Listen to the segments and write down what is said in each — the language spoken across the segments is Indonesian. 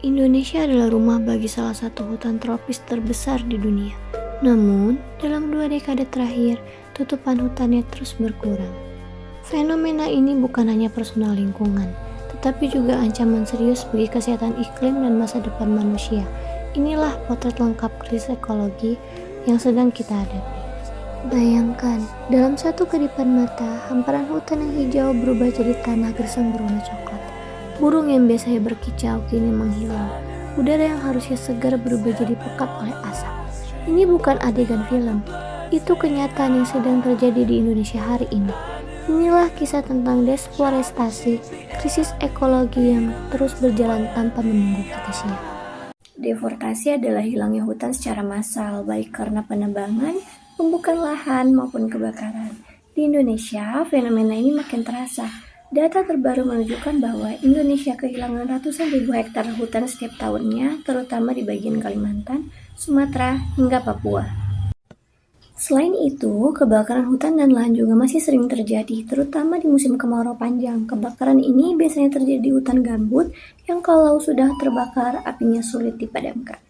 Indonesia adalah rumah bagi salah satu hutan tropis terbesar di dunia. Namun, dalam 2 dekade terakhir, tutupan hutannya terus berkurang. Fenomena ini bukan hanya personal lingkungan, tetapi juga ancaman serius bagi kesehatan iklim dan masa depan manusia. Inilah potret lengkap krisis ekologi yang sedang kita hadapi. Bayangkan, dalam satu kedipan mata, hamparan hutan yang hijau berubah jadi tanah gersang berwarna coklat. Burung yang biasanya berkicau kini menghilang. Udara yang harusnya segar berubah jadi pekat oleh asap. Ini bukan adegan film, itu kenyataan yang sedang terjadi di Indonesia hari ini. Inilah kisah tentang deforestasi, krisis ekologi yang terus berjalan tanpa menunggu kita siap. Deforestasi adalah hilangnya hutan secara massal, baik karena penebangan, pembukaan lahan, maupun kebakaran. Di Indonesia, fenomena ini makin terasa. Data terbaru menunjukkan bahwa Indonesia kehilangan ratusan ribu hektar hutan setiap tahunnya, terutama di bagian Kalimantan, Sumatera, hingga Papua. Selain itu, kebakaran hutan dan lahan juga masih sering terjadi, terutama di musim kemarau panjang. Kebakaran ini biasanya terjadi di hutan gambut yang kalau sudah terbakar, apinya sulit dipadamkan.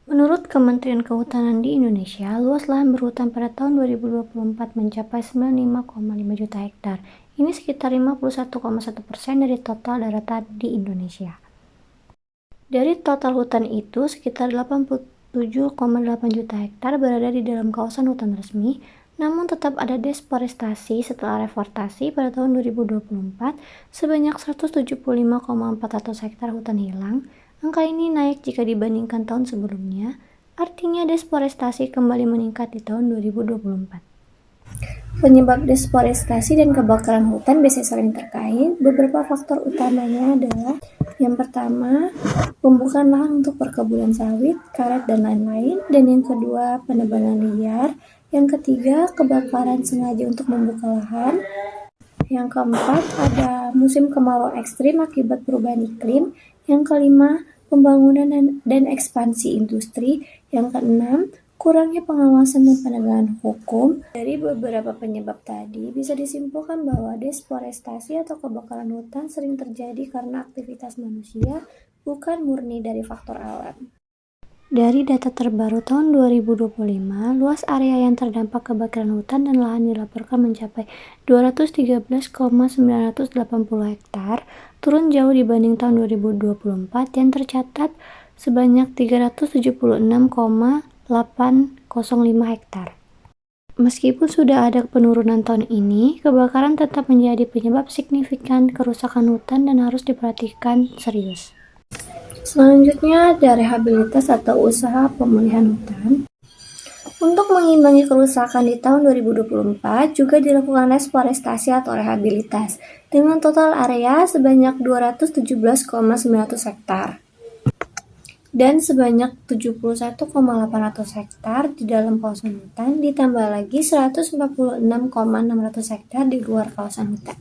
Menurut Kementerian Kehutanan di Indonesia, luas lahan berhutan pada tahun 2024 mencapai 95,5 juta hektar. Ini sekitar 51,1% dari total daratan di Indonesia. Dari total hutan itu, sekitar 87,8 juta hektar berada di dalam kawasan hutan resmi, namun tetap ada deforestasi setelah reforestasi pada tahun 2024 sebanyak 175,400 hektar hutan hilang. Angka ini naik jika dibandingkan tahun sebelumnya, artinya deforestasi kembali meningkat di tahun 2024. Penyebab deforestasi dan kebakaran hutan biasanya sering terkait. Beberapa faktor utamanya adalah yang pertama, pembukaan lahan untuk perkebunan sawit, karet, dan lain-lain. Dan yang kedua, penebangan liar. Yang ketiga, kebakaran sengaja untuk membuka lahan. Yang keempat, ada musim kemarau ekstrim akibat perubahan iklim. Yang kelima, pembangunan dan ekspansi industri. Yang keenam, kurangnya pengawasan dan penegakan hukum. Dari beberapa penyebab tadi, bisa disimpulkan bahwa deforestasi atau kebakaran hutan sering terjadi karena aktivitas manusia, bukan murni dari faktor alam. Dari data terbaru tahun 2025, luas area yang terdampak kebakaran hutan dan lahan dilaporkan mencapai 213,980 hektar, turun jauh dibanding tahun 2024 yang tercatat sebanyak 376,805 hektar. Meskipun sudah ada penurunan tahun ini, kebakaran tetap menjadi penyebab signifikan kerusakan hutan dan harus diperhatikan serius. Selanjutnya ada rehabilitas atau usaha pemulihan hutan. Untuk mengimbangi kerusakan di tahun 2024 juga dilakukan reforestasi atau rehabilitas dengan total area sebanyak 217,900 hektar dan sebanyak 71,800 hektar di dalam kawasan hutan, ditambah lagi 146,600 hektar di luar kawasan hutan.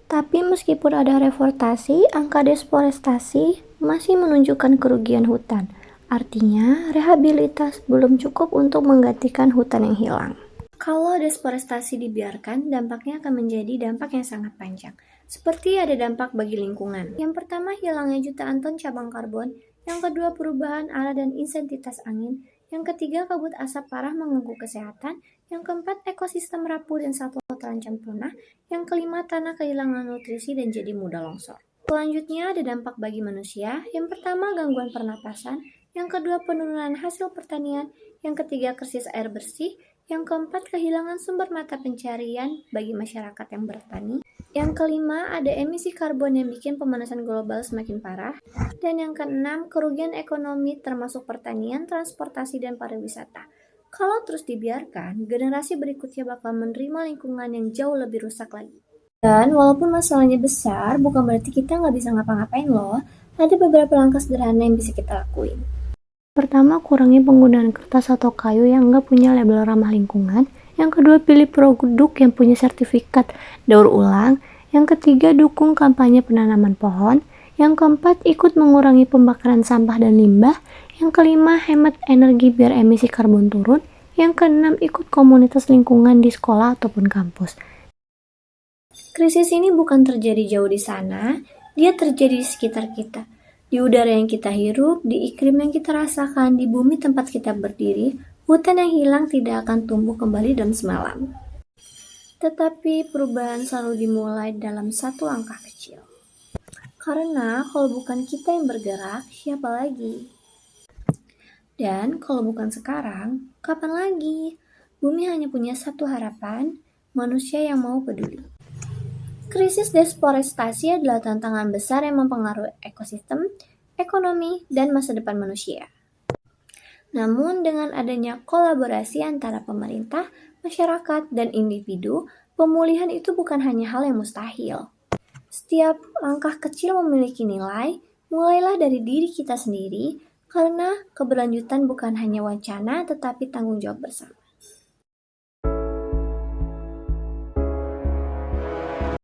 Tapi meskipun ada reforestasi, angka deforestasi masih menunjukkan kerugian hutan. Artinya, rehabilitas belum cukup untuk menggantikan hutan yang hilang. Kalau deforestasi dibiarkan, dampaknya akan menjadi dampak yang sangat panjang. Seperti ada dampak bagi lingkungan. Yang pertama, hilangnya jutaan ton cabang karbon. Yang kedua, perubahan arah dan intensitas angin. Yang ketiga, kabut asap parah mengganggu kesehatan. Yang keempat, ekosistem rapuh dan satwa terancam punah. Yang kelima, tanah kehilangan nutrisi dan jadi mudah longsor. Selanjutnya, ada dampak bagi manusia. Yang pertama, gangguan pernapasan. Yang kedua, penurunan hasil pertanian. Yang ketiga, krisis air bersih. Yang keempat, kehilangan sumber mata pencarian bagi masyarakat yang bertani. Yang kelima, ada emisi karbon yang bikin pemanasan global semakin parah. Dan yang keenam, kerugian ekonomi termasuk pertanian, transportasi, dan pariwisata. Kalau terus dibiarkan, generasi berikutnya bakal menerima lingkungan yang jauh lebih rusak lagi. Dan walaupun masalahnya besar, bukan berarti kita nggak bisa ngapa-ngapain loh. Ada beberapa langkah sederhana yang bisa kita lakuin. Pertama, kurangi penggunaan kertas atau kayu yang nggak punya label ramah lingkungan. Yang kedua, pilih produk yang punya sertifikat daur ulang. Yang ketiga, dukung kampanye penanaman pohon. Yang keempat, ikut mengurangi pembakaran sampah dan limbah. Yang kelima, hemat energi biar emisi karbon turun. Yang keenam, ikut komunitas lingkungan di sekolah ataupun kampus. Krisis ini bukan terjadi jauh di sana, dia terjadi di sekitar kita. Di udara yang kita hirup, di iklim yang kita rasakan, di bumi tempat kita berdiri, hutan yang hilang tidak akan tumbuh kembali dalam semalam. Tetapi perubahan selalu dimulai dalam satu langkah kecil. Karena kalau bukan kita yang bergerak, siapa lagi? Dan kalau bukan sekarang, kapan lagi? Bumi hanya punya satu harapan, manusia yang mau peduli. Krisis deforestasi adalah tantangan besar yang mempengaruhi ekosistem, ekonomi, dan masa depan manusia. Namun dengan adanya kolaborasi antara pemerintah, masyarakat, dan individu, pemulihan itu bukan hanya hal yang mustahil. Setiap langkah kecil memiliki nilai, mulailah dari diri kita sendiri, karena keberlanjutan bukan hanya wacana tetapi tanggung jawab bersama.